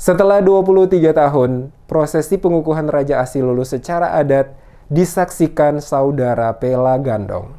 Setelah 23 tahun, prosesi pengukuhan Raja Asilulu secara adat disaksikan saudara Pela Gandong.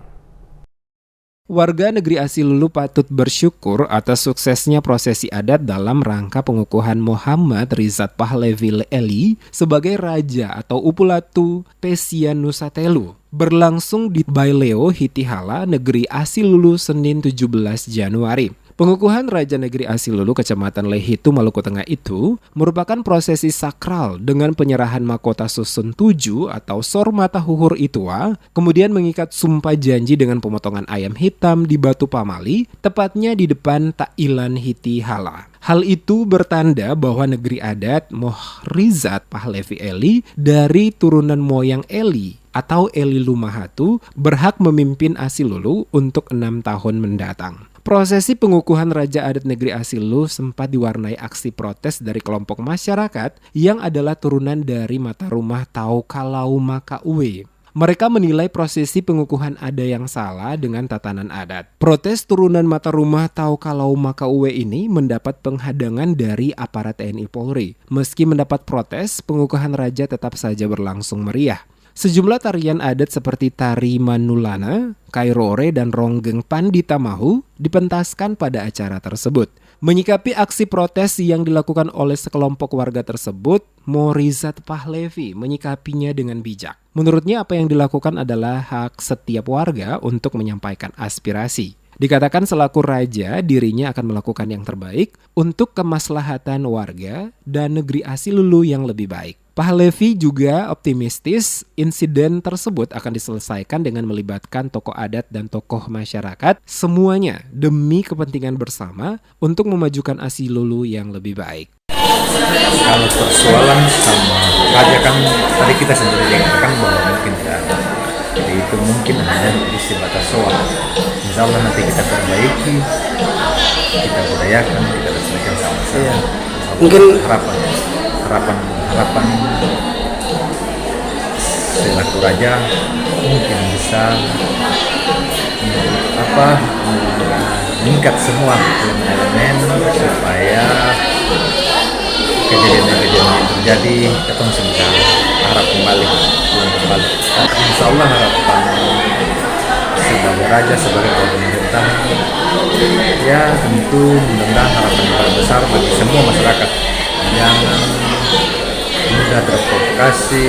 Warga negeri Asilulu patut bersyukur atas suksesnya prosesi adat dalam rangka pengukuhan Muhammad Rizat Pahlevi Eli sebagai Raja atau Upulatu Pesianusatelu berlangsung di Baileo Hitihala, negeri Asilulu, Senin 17 Januari. Pengukuhan Raja Negeri Asilulu, Kecamatan Lehitu, Maluku Tengah itu merupakan prosesi sakral dengan penyerahan mahkota susun 7 atau sor mata huhur itua, kemudian mengikat sumpah janji dengan pemotongan ayam hitam di Batu Pamali, tepatnya di depan Ta'ilan Hitihala. Hal itu bertanda bahwa negeri adat Mohrizat Pahlevi Eli dari turunan moyang Eli atau Eli Lumahatu berhak memimpin Asilulu untuk 6 tahun mendatang. Prosesi pengukuhan Raja Adat Negeri Asilulu sempat diwarnai aksi protes dari kelompok masyarakat yang adalah turunan dari mata rumah Tau Kalau Maka Uwe. Mereka menilai prosesi pengukuhan ada yang salah dengan tatanan adat. Protes turunan mata rumah Tau Kalau Maka Uwe ini mendapat penghadangan dari aparat TNI Polri. Meski mendapat protes, pengukuhan raja tetap saja berlangsung meriah. Sejumlah tarian adat seperti tari Manulana, Kairore, dan Ronggeng Pandita Mahu dipentaskan pada acara tersebut. Menyikapi aksi protes yang dilakukan oleh sekelompok warga tersebut, Mohrizat Pahlevi menyikapinya dengan bijak. Menurutnya apa yang dilakukan adalah hak setiap warga untuk menyampaikan aspirasi. Dikatakan selaku raja, dirinya akan melakukan yang terbaik untuk kemaslahatan warga dan negeri Asilulu yang lebih baik. Pahlevi juga optimistis insiden tersebut akan diselesaikan dengan melibatkan tokoh adat dan tokoh masyarakat, semuanya demi kepentingan bersama untuk memajukan Asilulu yang lebih baik. Kalau persoalan sama raja kan tadi kita sendiri katakan bahwa mungkin tidak ada. Jadi itu mungkin hanya di sebatas soal. Insya Allah nanti kita perbaiki, kita budayakan, kita selesaikan sama-sama. Ya. Mungkin harapan selaku raja mungkin bisa meningkat semua elemen supaya kejadian-kejadian yang terjadi ketemu bisa harap kembali. Insya Allah harapan sebagai raja, sebagai pemerintah, ya tentu mudah-mudahan harapan yang besar bagi semua masyarakat yang mudah terprovokasi.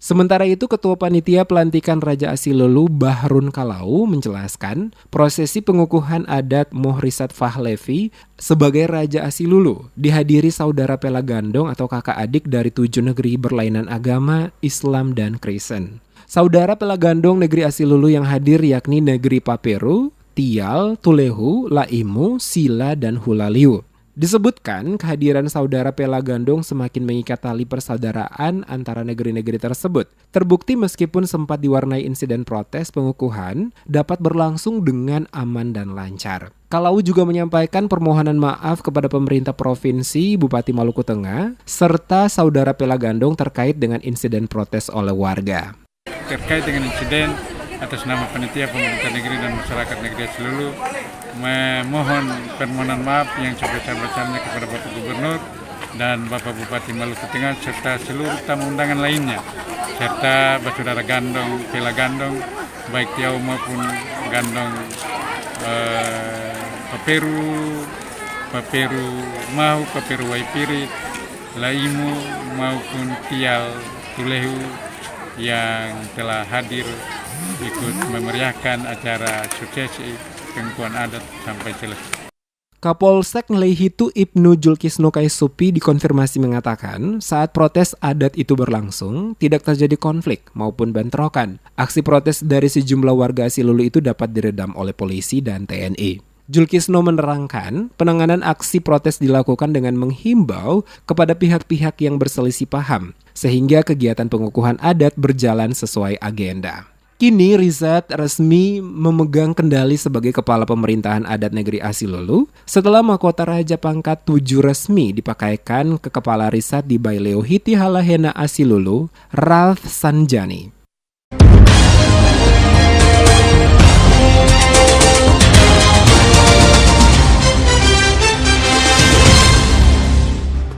Sementara itu, Ketua Panitia Pelantikan Raja Asilulu Bahrun Kalau menjelaskan prosesi pengukuhan adat Mohrizat Pahlevi sebagai Raja Asilulu dihadiri saudara Pela Gandong atau kakak adik dari 7 negeri berlainan agama, Islam dan Kristen. Saudara Pela Gandong negeri Asilulu yang hadir yakni negeri Paperu, Tial, Tulehu, Laimu, Sila, dan Hulaliu. Disebutkan kehadiran saudara Pela Gandong semakin mengikat tali persaudaraan antara negeri-negeri tersebut. Terbukti meskipun sempat diwarnai insiden protes, pengukuhan dapat berlangsung dengan aman dan lancar. Kalau juga menyampaikan permohonan maaf kepada pemerintah provinsi, Bupati Maluku Tengah, serta saudara Pela Gandong terkait dengan insiden protes oleh warga. Terkait dengan insiden, atas nama panitia pemerintah negeri dan masyarakat negeri Asilulu memohon permohonan maaf yang sebesar-besarnya kepada Bapak Gubernur dan Bapak Bupati Maluku Tengah serta seluruh tamu undangan lainnya serta saudara Gandong, Pela Gandong, baik Tiau maupun Gandong Paperu Mahu, Paperu Waipiri, Laimu maupun Tial Tulehu yang telah hadir ikut memeriahkan acara suksesi pengukuhan adat sampai selesai. Kapolsek Lehitu Ibnu Julkisno Kaisupi dikonfirmasi mengatakan saat protes adat itu berlangsung tidak terjadi konflik maupun bentrokan. Aksi protes dari sejumlah warga Asilulu itu dapat diredam oleh polisi dan TNI. Julkisno menerangkan penanganan aksi protes dilakukan dengan menghimbau kepada pihak-pihak yang berselisih paham sehingga kegiatan pengukuhan adat berjalan sesuai agenda. Kini Rizat resmi memegang kendali sebagai Kepala Pemerintahan Adat Negeri Asilulu setelah mahkota Raja pangkat 7 resmi dipakaikan ke Kepala Rizat di Baileo Hitihala Hena Asilulu, Ralph Sanjani.